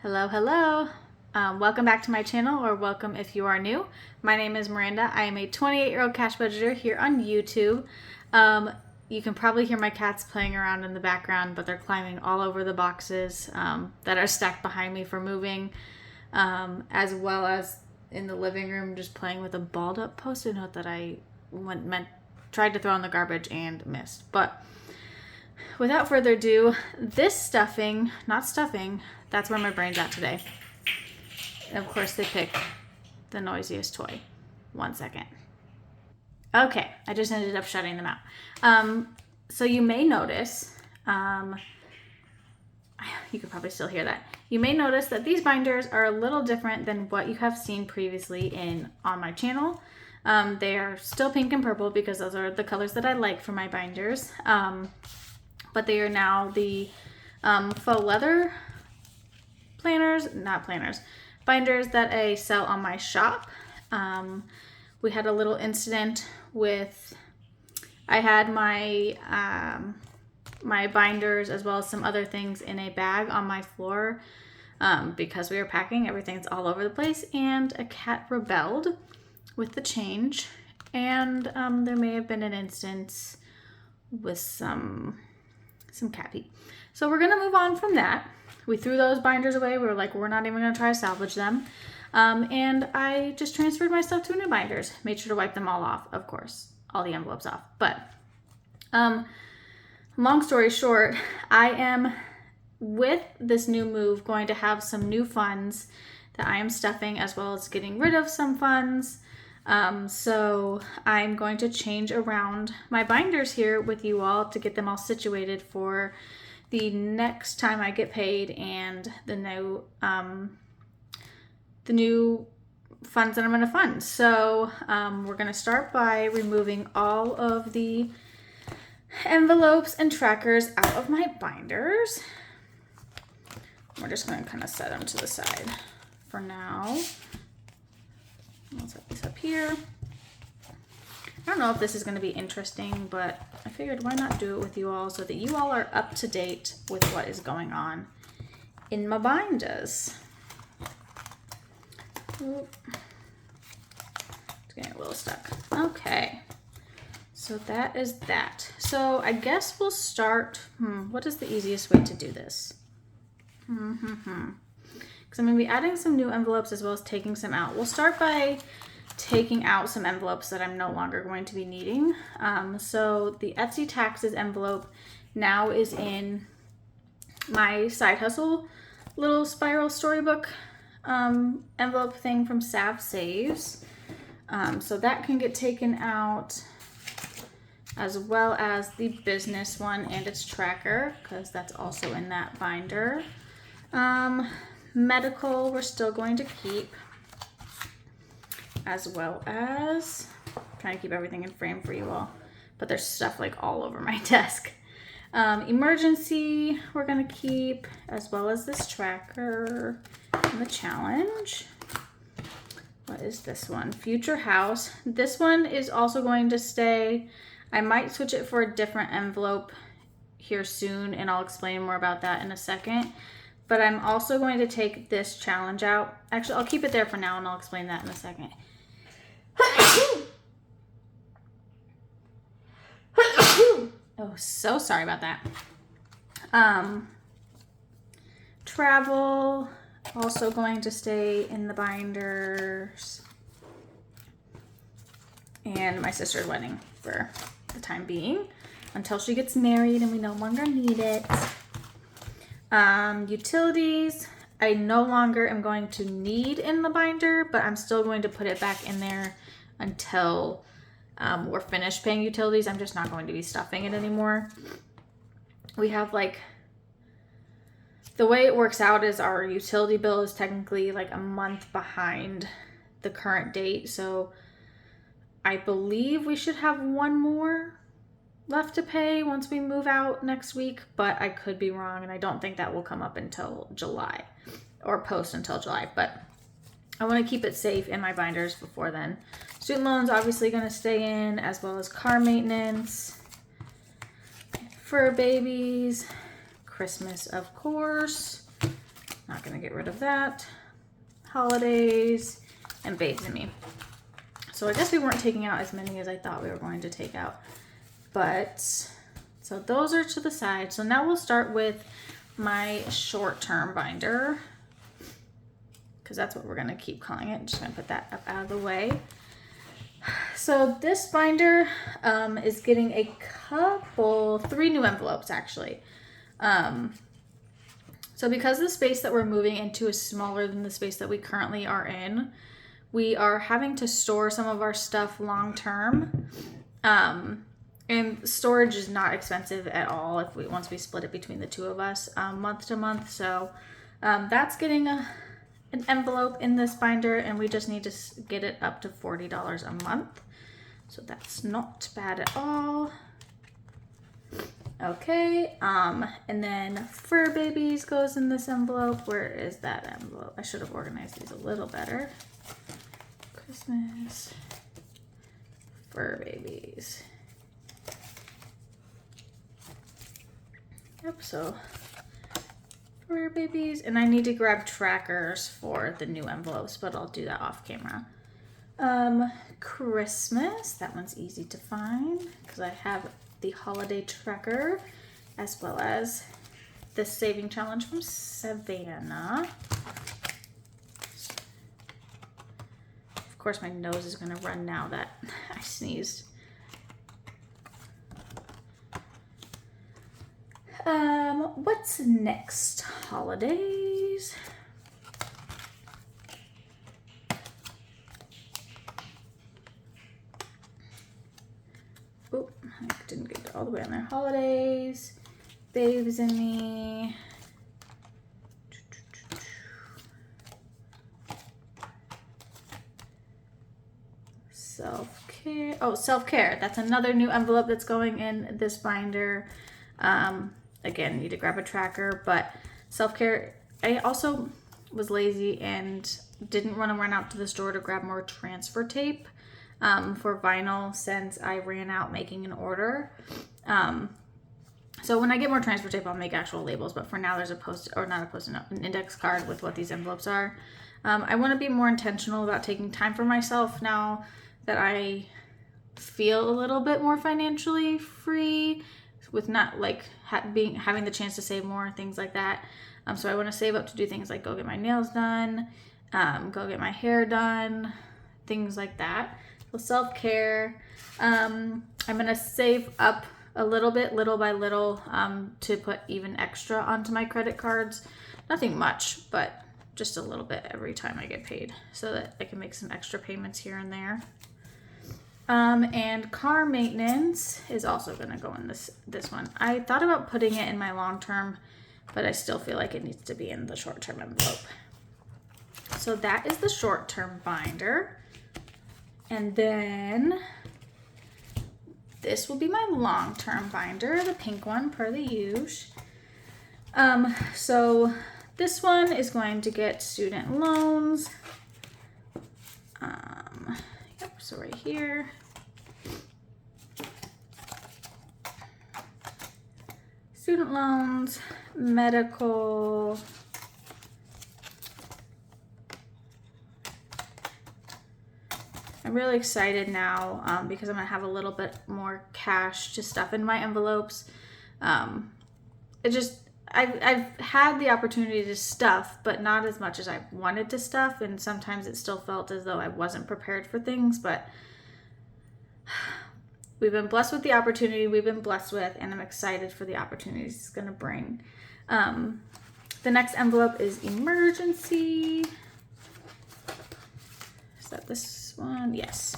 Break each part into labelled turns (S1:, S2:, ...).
S1: Hello, hello. Welcome back to my channel, or welcome if you are new. My name is Miranda. I am a 28-year-old cash budgeter here on YouTube. You can probably hear my cats playing around in the background, but they're climbing all over the boxes that are stacked behind me for moving, as well as in the living room just playing with a balled up Post-it note that I tried to throw in the garbage and missed. But without further ado, this stuffing, not stuffing, that's where my brain's at today. And of course they pick the noisiest toy. 1 second. Okay, I just ended up shutting them out. So you may notice, you could probably still hear that. You may notice that these binders are a little different than what you have seen previously on my channel. They are still pink and purple because those are the colors that I like for my binders. But they are now the faux leather binders that I sell on my shop. We had a little incident with, I had my my binders as well as some other things in a bag on my floor because we were packing, everything's all over the place, and a cat rebelled with the change, and there may have been an instance with some cat pee. So we're gonna move on from that. We threw those binders away. We were like, we're not even gonna try to salvage them. And I just transferred my stuff to new binders. Made sure to wipe them all off, of course, all the envelopes off. But long story short, I am, with this new move, going to have some new funds that I am stuffing, as well as getting rid of some funds. So I'm going to change around my binders here with you all to get them all situated for the next time I get paid and the new funds that I'm going to fund. So we're going to start by removing all of the envelopes and trackers out of my binders. We're just going to kind of set them to the side for now. I'll set this up here. I don't know if this is going to be interesting, but I figured why not do it with you all so that you all are up to date with what is going on in my binders. Oop. It's getting a little stuck. Okay, so that is that. So I guess we'll start, what is the easiest way to do this? Because I'm going to be adding some new envelopes as well as taking some out. We'll start by taking out some envelopes that I'm no longer going to be needing. So the Etsy taxes envelope now is in my side hustle little spiral storybook envelope thing from Sav Saves. So that can get taken out, as well as the business one and its tracker, because that's also in that binder. Medical we're still going to keep, as well as trying to keep everything in frame for you all, but there's stuff like all over my desk. Emergency we're going to keep, as well as this tracker and the challenge. What is this one? Future house. This one is also going to stay. I might switch it for a different envelope here soon, and I'll explain more about that in a second. But I'm also going to take this challenge out. Actually, I'll keep it there for now, and I'll explain that in a second. Oh, so sorry about that. Travel, also going to stay in the binders. And my sister's wedding for the time being, until she gets married and we no longer need it. Utilities, I no longer am going to need in the binder, but I'm still going to put it back in there until we're finished paying utilities. I'm just not going to be stuffing it anymore. We have the way it works out is our utility bill is technically like a month behind the current date. So I believe we should have one more left to pay once we move out next week, but I could be wrong, and I don't think that will come up until July, or post until July, but I want to keep it safe in my binders before then. Student loans obviously going to stay in, as well as car maintenance, fur babies, Christmas of course, not going to get rid of that. Holidays and Babes and Me. So I guess we weren't taking out as many as I thought we were going to take out. But, so those are to the side. So now we'll start with my short-term binder, because that's what we're going to keep calling it. I'm just going to put that up out of the way. So this binder is getting a couple, 3 new envelopes actually. So because the space that we're moving into is smaller than the space that we currently are in, we are having to store some of our stuff long-term. And storage is not expensive at all once we split it between the two of us month to month. So that's getting an envelope in this binder, and we just need to get it up to $40 a month. So that's not bad at all. Okay, and then Fur Babies goes in this envelope. Where is that envelope? I should have organized these a little better. Christmas, Fur Babies. Yep, so Fur Babies, and I need to grab trackers for the new envelopes, but I'll do that off camera. Christmas, that one's easy to find because I have the holiday tracker as well as the saving challenge from Savannah. Of course, my nose is gonna run now that I sneezed. What's next? Holidays. Oh, I didn't get it all the way on there. Holidays, Babes and Me. Self-care. Oh, self-care. That's another new envelope that's going in this binder. Again, need to grab a tracker, but self-care, I also was lazy and didn't want to run out to the store to grab more transfer tape for vinyl since I ran out making an order. So when I get more transfer tape, I'll make actual labels, but for now there's an index card with what these envelopes are. I want to be more intentional about taking time for myself now that I feel a little bit more financially free, with not like having the chance to save more, things like that. So I want to save up to do things like go get my nails done, go get my hair done, things like that. So self-care. I'm going to save up a little bit, little by little, to put even extra onto my credit cards. Nothing much, but just a little bit every time I get paid so that I can make some extra payments here and there. And car maintenance is also going to go in this one. I thought about putting it in my long term, but I still feel like it needs to be in the short term envelope. So that is the short term binder. And then this will be my long term binder, the pink one per the usual. So this one is going to get student loans. Yep, so right here. Student loans, medical, I'm really excited now because I'm gonna have a little bit more cash to stuff in my envelopes. I've had the opportunity to stuff, but not as much as I wanted to stuff, and sometimes it still felt as though I wasn't prepared for things, but we've been blessed with the opportunity we've been blessed with, and I'm excited for the opportunities it's going to bring. The next envelope is emergency. Is that this one? Yes.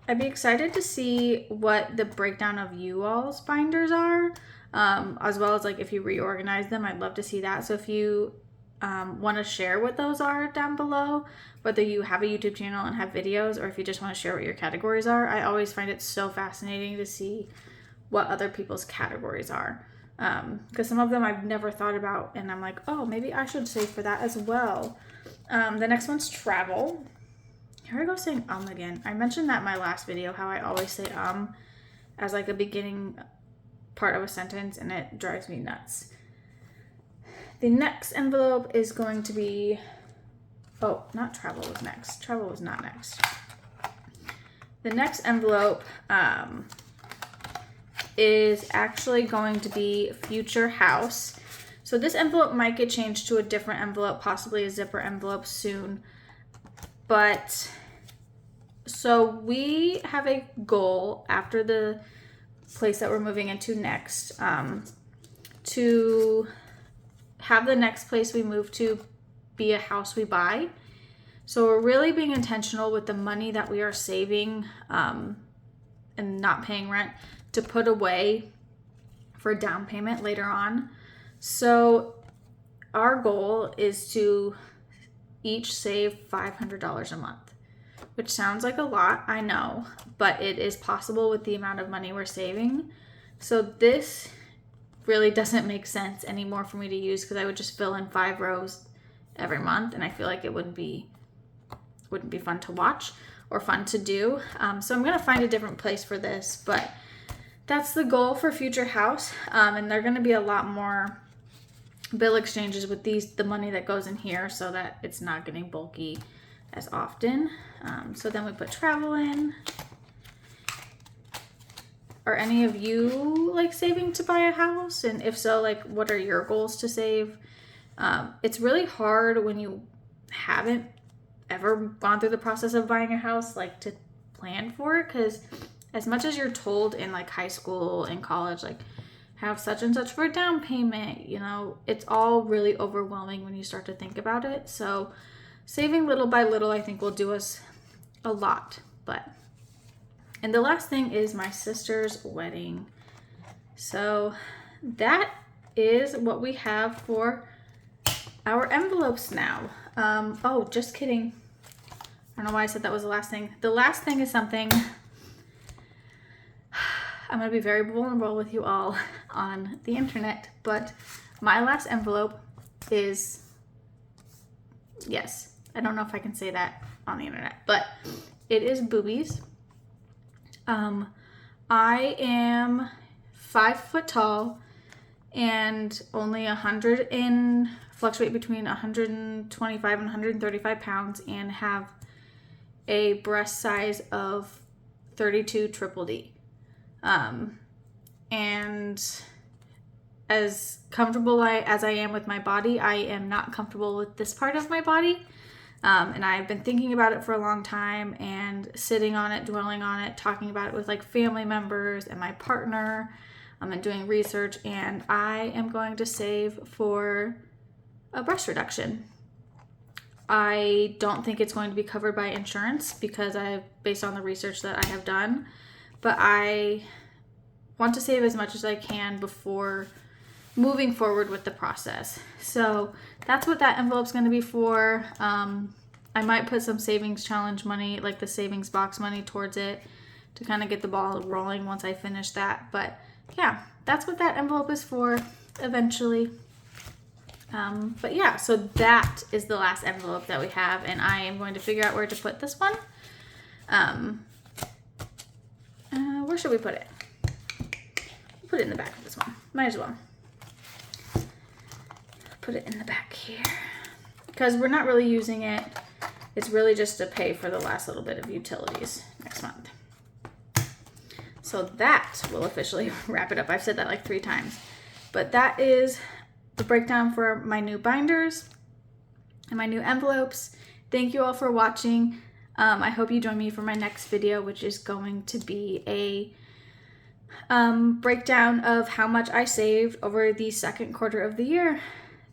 S1: I'd be excited to see what the breakdown of you all's binders are, as well as like if you reorganize them. I'd love to see that. So if you want to share what those are down below, whether you have a YouTube channel and have videos, or if you just want to share what your categories are. I always find it so fascinating to see what other people's categories are, because some of them I've never thought about, and I'm like, oh, maybe I should save for that as well. The next one's travel. Here I go saying again. I mentioned that in my last video, how I always say as like a beginning part of a sentence, and it drives me nuts. The next envelope is going to be, oh, not travel was next. Travel was not next. The next envelope is actually going to be future house. So this envelope might get changed to a different envelope, possibly a zipper envelope soon. But so we have a goal after the place that we're moving into next, to have the next place we move to be a house we buy. So we're really being intentional with the money that we are saving and not paying rent to put away for down payment later on. So our goal is to each save $500 a month, which sounds like a lot, I know, but it is possible with the amount of money we're saving. So this really doesn't make sense anymore for me to use, because I would just fill in 5 rows every month, and I feel like it wouldn't be fun to watch or fun to do. So I'm gonna find a different place for this, but that's the goal for future house. And they're gonna be a lot more bill exchanges with the money that goes in here, so that it's not getting bulky as often. So then we put travel in. Are any of you like saving to buy a house? And if so, like, what are your goals to save? It's really hard when you haven't ever gone through the process of buying a house, like, to plan for it, because as much as you're told in like high school and college, like, have such and such for a down payment, you know, it's all really overwhelming when you start to think about it. So saving little by little, I think, will do us a lot. And the last thing is my sister's wedding. So that is what we have for our envelopes now. Oh, just kidding. I don't know why I said that was the last thing. The last thing is something I'm going to be very vulnerable with you all on the internet, but my last envelope is, yes, I don't know if I can say that on the internet, but it is boobies. I am 5 foot tall and only fluctuate between 125 and 135 pounds, and have a breast size of 32 triple D. And as comfortable as I am with my body, I am not comfortable with this part of my body. And I've been thinking about it for a long time, and sitting on it, dwelling on it, talking about it with like family members and my partner, and doing research, and I am going to save for a breast reduction. I don't think it's going to be covered by insurance based on the research that I have done, but I want to save as much as I can before moving forward with the process. So that's what that envelope's going to be for. I might put some savings challenge money, like the savings box money, towards it to kind of get the ball rolling once I finish that. But yeah, that's what that envelope is for eventually. But yeah, so that is the last envelope that we have, and I am going to figure out where to put this one. Where should we put it? We'll put it in the back of this one. Might as well. Put it in the back here, because we're not really using it. It's really just to pay for the last little bit of utilities next month. So that will officially wrap it up. I've said that like 3 times, but that is the breakdown for my new binders and my new envelopes. Thank you all for watching. I hope you join me for my next video, which is going to be a breakdown of how much I saved over the second quarter of the year.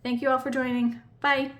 S1: Thank you all for joining. Bye.